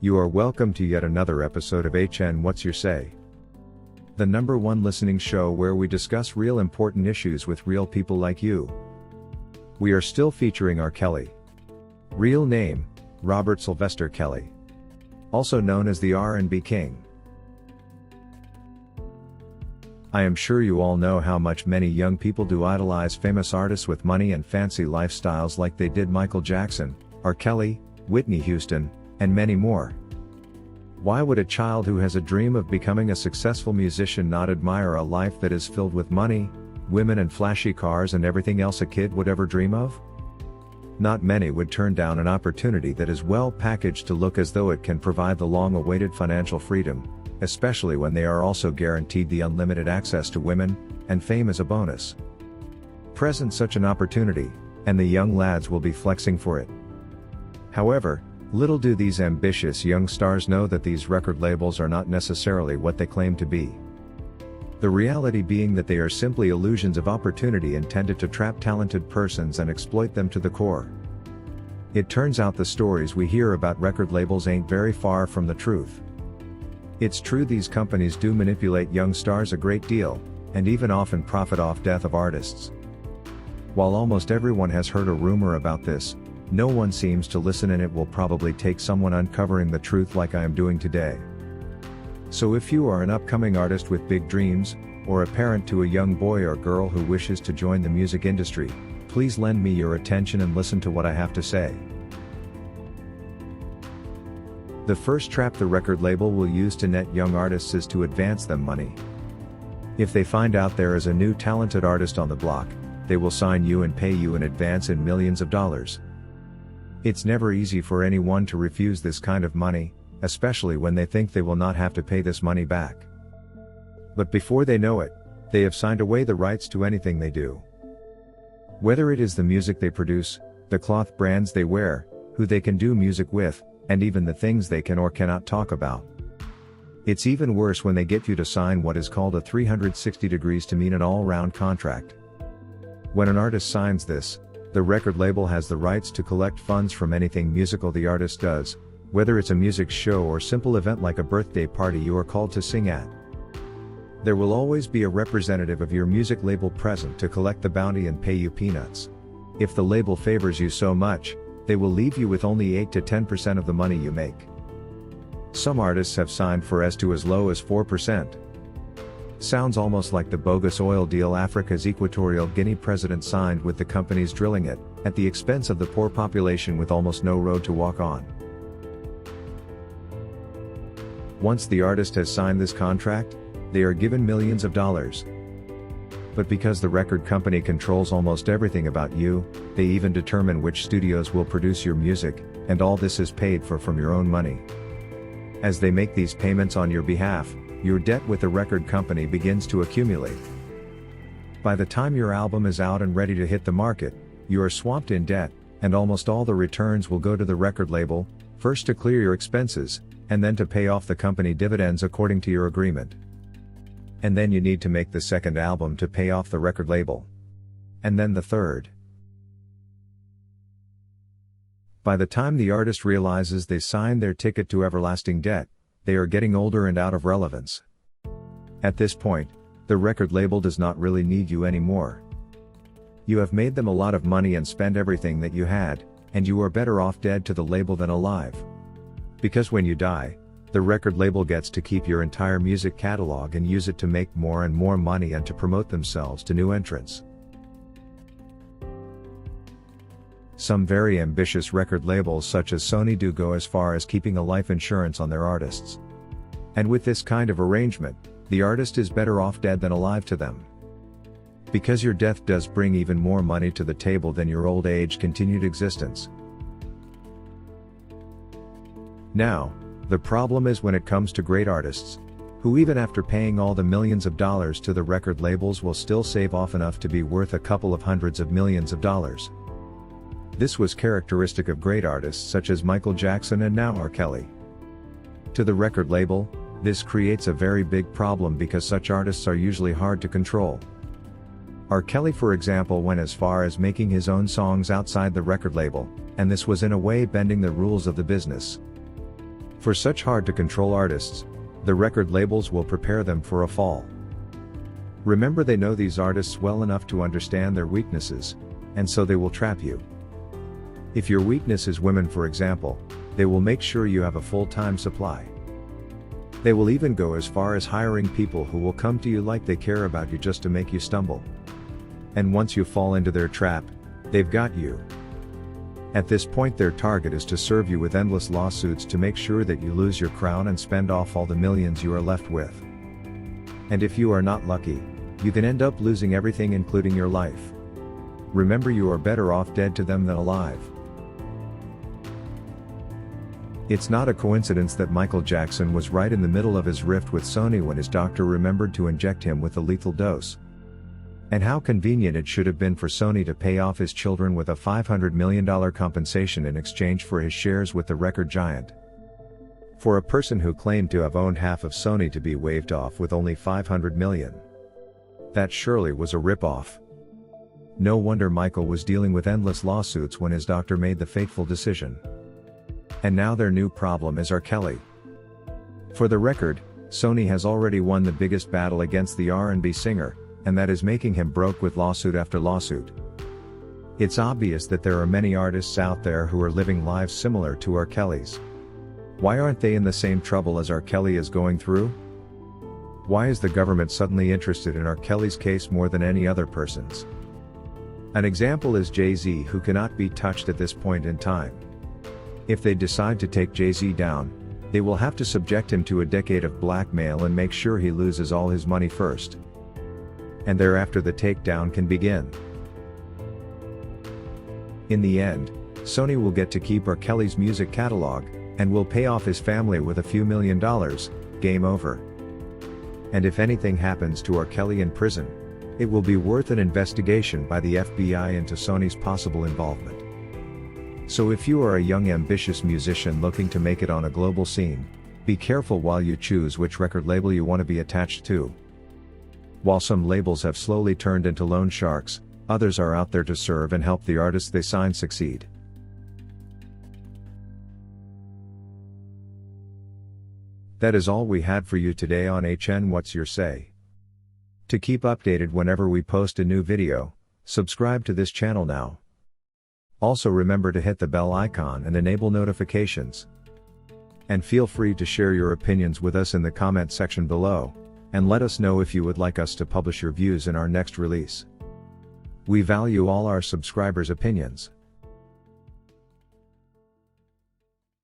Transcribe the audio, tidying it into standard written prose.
You are welcome to yet another episode of HN What's Your Say? The #1 listening show where we discuss real important issues with real people like you. We are still featuring R Kelly. Real name, Robert Sylvester Kelly. Also known as the R&B King. I am sure you all know how much many young people do idolize famous artists with money and fancy lifestyles like they did Michael Jackson, R. Kelly, Whitney Houston, and many more. Why would a child who has a dream of becoming a successful musician not admire a life that is filled with money, women and flashy cars and everything else a kid would ever dream of? Not many would turn down an opportunity that is well packaged to look as though it can provide the long-awaited financial freedom, especially when they are also guaranteed the unlimited access to women, and fame as a bonus. Present such an opportunity, and the young lads will be flexing for it. However, little do these ambitious young stars know that these record labels are not necessarily what they claim to be. The reality being that they are simply illusions of opportunity intended to trap talented persons and exploit them to the core. It turns out the stories we hear about record labels ain't very far from the truth. It's true these companies do manipulate young stars a great deal, and even often profit off death of artists. While almost everyone has heard a rumor about this, no one seems to listen, and it will probably take someone uncovering the truth like I am doing today. So if you are an upcoming artist with big dreams, or a parent to a young boy or girl who wishes to join the music industry, please lend me your attention and listen to what I have to say. The first trap the record label will use to net young artists is to advance them money. If they find out there is a new talented artist on the block, they will sign you and pay you in advance in millions of dollars. It's never easy for anyone to refuse this kind of money, especially when they think they will not have to pay this money back. But before they know it, they have signed away the rights to anything they do. Whether it is the music they produce, the cloth brands they wear, who they can do music with, and even the things they can or cannot talk about. It's even worse when they get you to sign what is called a 360 degrees to mean an all-round contract. When an artist signs this, the record label has the rights to collect funds from anything musical the artist does, whether it's a music show or simple event like a birthday party you are called to sing at. There will always be a representative of your music label present to collect the bounty and pay you peanuts. If the label favors you so much, they will leave you with only 8 to 10% of the money you make. Some artists have signed for as low as 4%. Sounds almost like the bogus oil deal Africa's Equatorial Guinea president signed with the companies drilling it, at the expense of the poor population with almost no road to walk on. Once the artist has signed this contract, they are given millions of dollars. But because the record company controls almost everything about you, they even determine which studios will produce your music, and all this is paid for from your own money. As they make these payments on your behalf, your debt with the record company begins to accumulate. By the time your album is out and ready to hit the market, you are swamped in debt, and almost all the returns will go to the record label, first to clear your expenses, and then to pay off the company dividends according to your agreement. And then you need to make the second album to pay off the record label. And then the third. By the time the artist realizes they signed their ticket to everlasting debt, they are getting older and out of relevance. At this point, the record label does not really need you anymore. You have made them a lot of money and spent everything that you had, and you are better off dead to the label than alive. Because when you die, the record label gets to keep your entire music catalog and use it to make more and more money and to promote themselves to new entrants. Some very ambitious record labels such as Sony do go as far as keeping a life insurance on their artists. And with this kind of arrangement, the artist is better off dead than alive to them. Because your death does bring even more money to the table than your old age continued existence. Now, the problem is when it comes to great artists, who even after paying all the millions of dollars to the record labels will still save off enough to be worth a couple of hundreds of millions of dollars. This was characteristic of great artists such as Michael Jackson and now R. Kelly. To the record label, this creates a very big problem because such artists are usually hard to control. R. Kelly, for example, went as far as making his own songs outside the record label, and this was in a way bending the rules of the business. For such hard to control artists, the record labels will prepare them for a fall. Remember, they know these artists well enough to understand their weaknesses, and so they will trap you. If your weakness is women, for example, they will make sure you have a full-time supply. They will even go as far as hiring people who will come to you like they care about you just to make you stumble. And once you fall into their trap, they've got you. At this point, their target is to serve you with endless lawsuits to make sure that you lose your crown and spend off all the millions you are left with. And if you are not lucky, you can end up losing everything, including your life. Remember, you are better off dead to them than alive. It's not a coincidence that Michael Jackson was right in the middle of his rift with Sony when his doctor remembered to inject him with a lethal dose. And how convenient it should have been for Sony to pay off his children with a $500 million compensation in exchange for his shares with the record giant. For a person who claimed to have owned half of Sony to be waived off with only $500 million. That surely was a rip-off. No wonder Michael was dealing with endless lawsuits when his doctor made the fateful decision. And now their new problem is R. Kelly. For the record, Sony has already won the biggest battle against the R&B singer, and that is making him broke with lawsuit after lawsuit. It's obvious that there are many artists out there who are living lives similar to R. Kelly's. Why aren't they in the same trouble as R. Kelly is going through? Why is the government suddenly interested in R. Kelly's case more than any other person's? An example is Jay-Z, who cannot be touched at this point in time. If they decide to take Jay-Z down, they will have to subject him to a decade of blackmail and make sure he loses all his money first. And thereafter the takedown can begin. In the end, Sony will get to keep R. Kelly's music catalog, and will pay off his family with a few $1 million, game over. And if anything happens to R. Kelly in prison, it will be worth an investigation by the FBI into Sony's possible involvement. So if you are a young ambitious musician looking to make it on a global scene, be careful while you choose which record label you want to be attached to. While some labels have slowly turned into loan sharks, others are out there to serve and help the artists they sign succeed. That is all we had for you today on HN What's Your Say? To keep updated whenever we post a new video, subscribe to this channel now. Also remember to hit the bell icon and enable notifications. And feel free to share your opinions with us in the comment section below, and let us know if you would like us to publish your views in our next release. We value all our subscribers' opinions.